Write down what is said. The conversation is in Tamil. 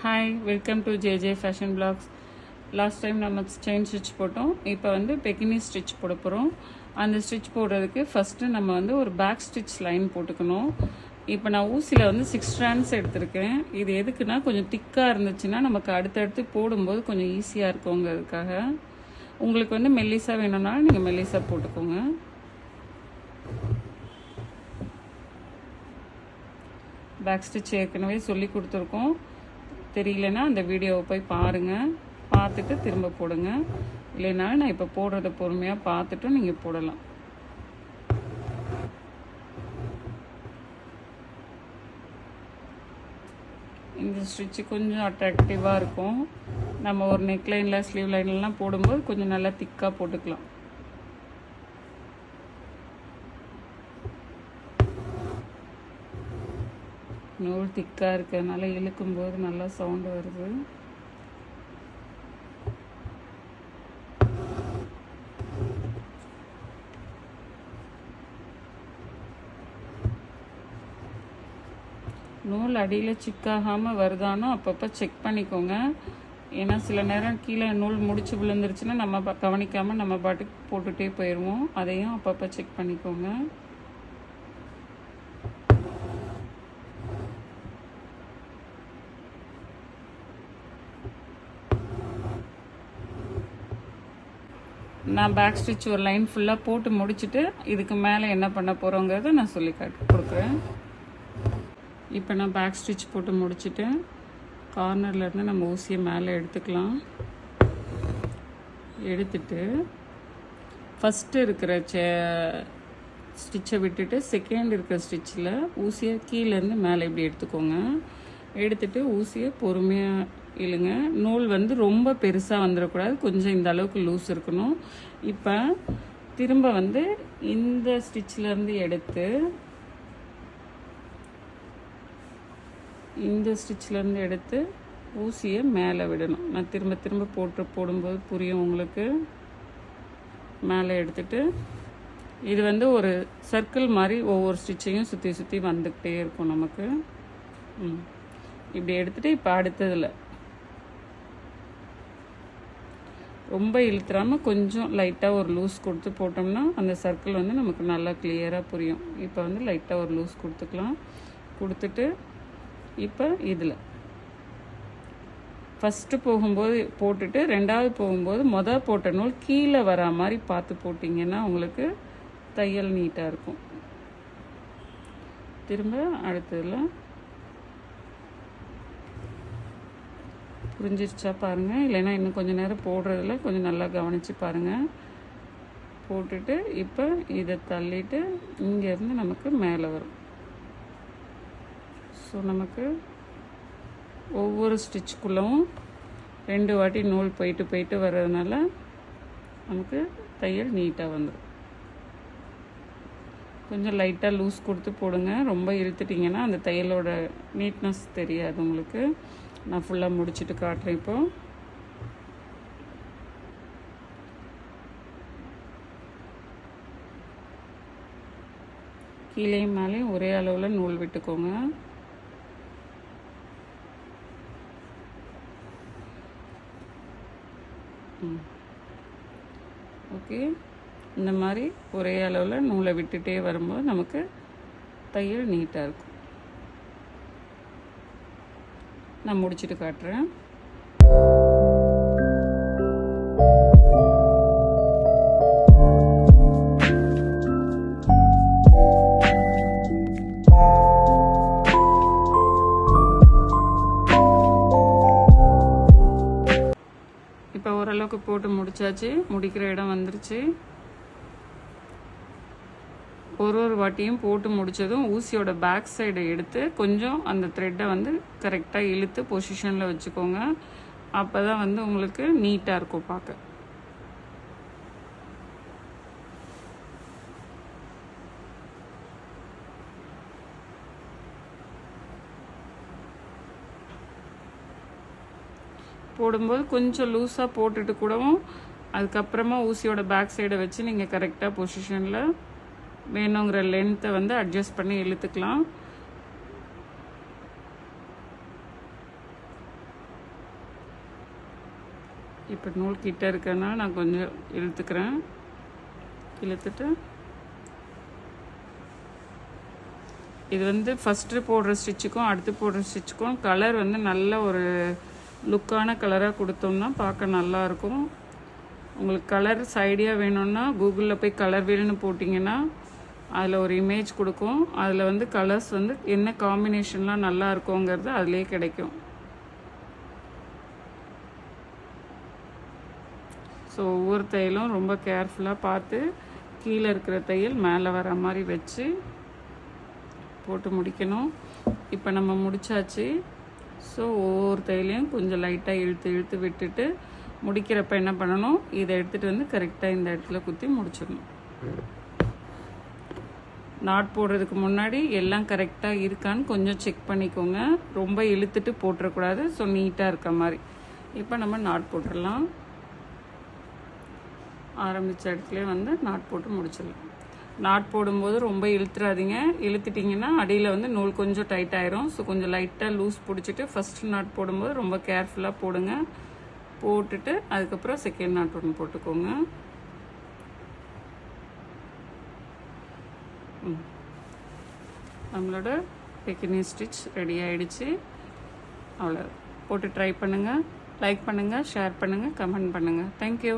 Hi, welcome to JJ fashion blogs. Last time நம்ம செயின் ஸ்டிச் போட்டோம். இப்போ வந்து பெகினி ஸ்டிச் போட போகிறோம். அந்த ஸ்டிச் போடுறதுக்கு ஃபஸ்ட்டு நம்ம வந்து ஒரு பேக் ஸ்டிச் லைன் போட்டுக்கணும். இப்போ நான் ஊசியில் வந்து 6 strands எடுத்திருக்கேன். இது எதுக்குன்னா கொஞ்சம் திக்காக இருந்துச்சுன்னா நமக்கு அடுத்தடுத்து போடும்போது கொஞ்சம் ஈஸியாக இருக்குங்கிறதுக்காக. உங்களுக்கு வந்து மெல்லிஸாக வேணும்னாலும் நீங்கள் மெல்லிஸாக போட்டுக்கோங்க. பேக் ஸ்டிச் ஏற்கனவே சொல்லி கொடுத்துருக்கோம். தெரியலனா அந்த வீடியோவை போய் பாருங்கள், பார்த்துட்டு திரும்ப போடுங்க. இல்லைனா நான் இப்போ போடுறத பொறுமையாக பார்த்துட்டும் நீங்கள் போடலாம். இந்த ஸ்டிச்சு கொஞ்சம் அட்ராக்டிவாக இருக்கும். நம்ம ஒரு நெக் லைனில் ஸ்லீவ் லைன்லாம் போடும்போது கொஞ்சம் நல்லா திக்காக போட்டுக்கலாம். நூல் திக்காக இருக்கிறதுனால இழுக்கும்போது நல்லா சவுண்டு வருது. நூல் அடியில் சிக்காகாமல் வருதானோ அப்பப்போ செக் பண்ணிக்கோங்க. ஏன்னா சில நேரம் கீழே நூல் முடிச்சு விழுந்துருச்சுன்னா நம்ம கவனிக்காமல் நம்ம பாட்டுக்கு போட்டுகிட்டே போயிடுவோம். அதையும் அப்பப்போ செக் பண்ணிக்கோங்க. நான் பேக் ஸ்டிச் ஒரு லைன் ஃபுல்லாக போட்டு முடிச்சுட்டு இதுக்கு மேலே என்ன பண்ண போகிறோங்கிறத நான் சொல்லி கொடுக்குறேன். இப்போ நான் பேக் ஸ்டிச் போட்டு முடிச்சுட்டு கார்னர்லேருந்து நம்ம ஊசியை மேலே எடுத்துக்கலாம். எடுத்துட்டு ஃபஸ்ட்டு இருக்கிற ஸ்டிச்சை விட்டுட்டு செகண்ட் இருக்கிற ஸ்டிச்சில் ஊசியை கீழேருந்து மேலே இப்படி எடுத்துக்கோங்க. எடுத்துட்டு ஊசியை பொறுமையாக இழுங்க. நூல் வந்து ரொம்ப பெருசாக வந்துடக்கூடாது, கொஞ்சம் இந்த அளவுக்கு லூஸ் இருக்கணும். இப்போ திரும்ப வந்து இந்த ஸ்டிச்சிலேருந்து எடுத்து ஊசியை மேலே விடணும். நான் திரும்ப திரும்ப போடும்போது புரியும் உங்களுக்கு. மேலே எடுத்துட்டு இது வந்து ஒரு சர்க்கிள் மாதிரி ஒவ்வொரு ஸ்டிச்சையும் சுற்றி சுற்றி வந்துக்கிட்டே இருக்கும் நமக்கு. இப்படி எடுத்துகிட்டு இப்போ அடுத்ததில் ரொம்ப இழுத்துறாமல் கொஞ்சம் லைட்டாக ஒரு லூஸ் கொடுத்து போட்டோம்னா அந்த சர்க்கிள் வந்து நமக்கு நல்லா கிளியராக புரியும். இப்போ வந்து லைட்டாக ஒரு லூஸ் கொடுத்துக்கலாம். கொடுத்துட்டு இப்போ இதில் ஃபஸ்ட்டு போகும்போது போட்டுட்டு ரெண்டாவது போகும்போது போட்ட நூல் கீழே வரா மாதிரி பார்த்து போட்டிங்கன்னா உங்களுக்கு தையல் நீட்டாக இருக்கும். திரும்ப அடுத்ததில் புரிஞ்சிருச்சா பாருங்கள். இல்லைன்னா இன்னும் கொஞ்சம் நேரம் போடுறதில்ல, கொஞ்சம் நல்லா கவனித்து பாருங்கள். போட்டுட்டு இப்போ இதை தள்ளிட்டு இங்கேருந்து நமக்கு மேலே வரும். ஸோ நமக்கு ஒவ்வொரு ஸ்டிச்சுக்குள்ளவும் 2 வாட்டி நூல் போயிட்டு வர்றதுனால நமக்கு தையல் நீட்டாக வந்துடும். கொஞ்சம் லைட்டாக லூஸ் கொடுத்து போடுங்க. ரொம்ப இழுத்துட்டிங்கன்னா அந்த தையலோட நீட்னஸ் தெரியாது உங்களுக்கு. நான் ஃபுல்லாக முடிச்சுட்டு காட்டுறேன். இப்போ கீழே மேலே ஒரே அளவில் நூல் விட்டுக்கோங்க. ஓகே, இந்த மாதிரி ஒரே அளவில் நூலை விட்டுட்டே வரும்போது நமக்கு தையல் நீட்டாக இருக்கும். நான் முடிச்சுட்டு காட்டுறேன். இப்போ ஓரளவுக்கு போட்டு முடிச்சாச்சு. முடிக்கிற இடம் வந்துருச்சு. ஒரு வாட்டியும் போட்டு முடித்ததும் ஊசியோட பேக் சைடை எடுத்து கொஞ்சம் அந்த த்ரெட்டை வந்து கரெக்டாக இழுத்து பொசிஷனில் வச்சுக்கோங்க. அப்போ தான் வந்து உங்களுக்கு நீட்டாக இருக்கும் பார்க்க. போடும்போது கொஞ்சம் லூஸாக போட்டுட்டு கூடவும் அதுக்கப்புறமா ஊசியோட பேக் சைடை வச்சு நீங்கள் கரெக்டாக பொசிஷனில் வேணுங்கிற லென்த்தை வந்து அட்ஜஸ்ட் பண்ணி இழுத்துக்கலாம். இப்போ நூல் கிட்ட இருக்கேன்னா நான் கொஞ்சம் இழுத்துக்கிறேன். இழுத்துட்டு இது வந்து ஃபஸ்ட்டு போடுற ஸ்டிச்சுக்கும் அடுத்து போடுற ஸ்டிச்சுக்கும் கலர் வந்து நல்ல ஒரு லுக்கான கலராக கொடுத்தோம்னா பார்க்க நல்லாயிருக்கும். உங்களுக்கு கலர் சைடியாக வேணும்னா கூகுளில் போய் கலர் வீல்னு போட்டிங்கன்னா அதில் ஒரு இமேஜ் கொடுக்கும். அதில் வந்து கலர்ஸ் வந்து என்ன காம்பினேஷன்லாம் நல்லா இருக்குங்கிறது அதிலே கிடைக்கும். ஸோ ஒவ்வொரு தையலும் ரொம்ப கேர்ஃபுல்லாக பார்த்து கீழே இருக்கிற தையல் மேலே வர மாதிரி வச்சு போட்டு முடிக்கணும். இப்போ நம்ம முடிச்சாச்சு. ஸோ ஒவ்வொரு தையலையும் கொஞ்சம் லைட்டாக இழுத்து இழுத்து விட்டுட்டு முடிக்கிறப்ப என்ன பண்ணணும், இதை எடுத்துகிட்டு வந்து கரெக்டாக இந்த இடத்துல குத்தி முடிச்சிடணும். நாட் போடுறதுக்கு முன்னாடி எல்லாம் கரெக்டாக இருக்கான்னு கொஞ்சம் செக் பண்ணிக்கோங்க. ரொம்ப இழுத்துட்டு போட்டுறக்கூடாது. ஸோ நீட்டாக இருக்க மாதிரி. இப்போ நம்ம நாட் போட்டுடலாம். ஆரம்பித்த இடத்துல வந்து நாட் போட்டு முடிச்சிடலாம். நாட் போடும்போது ரொம்ப இழுத்துறாதீங்க. இழுத்துட்டிங்கன்னா அடியில் வந்து நூல் கொஞ்சம் டைட் ஆயிரும். ஸோ கொஞ்சம் லைட்டாக லூஸ் பிடிச்சிட்டு ஃபஸ்ட்டு நாட் போடும்போது ரொம்ப கேர்ஃபுல்லாக போடுங்க. போட்டுட்டு அதுக்கப்புறம் செகண்ட் நாட் ஒன்று போட்டுக்கோங்க. நம்மளோட பெக்கினி ஸ்டிச் ரெடி ஆகிடுச்சு. அவ்வளோ போட்டு ட்ரை பண்ணுங்கள். லைக் பண்ணுங்கள், ஷேர் பண்ணுங்கள், கமெண்ட் பண்ணுங்கள். தேங்க்யூ.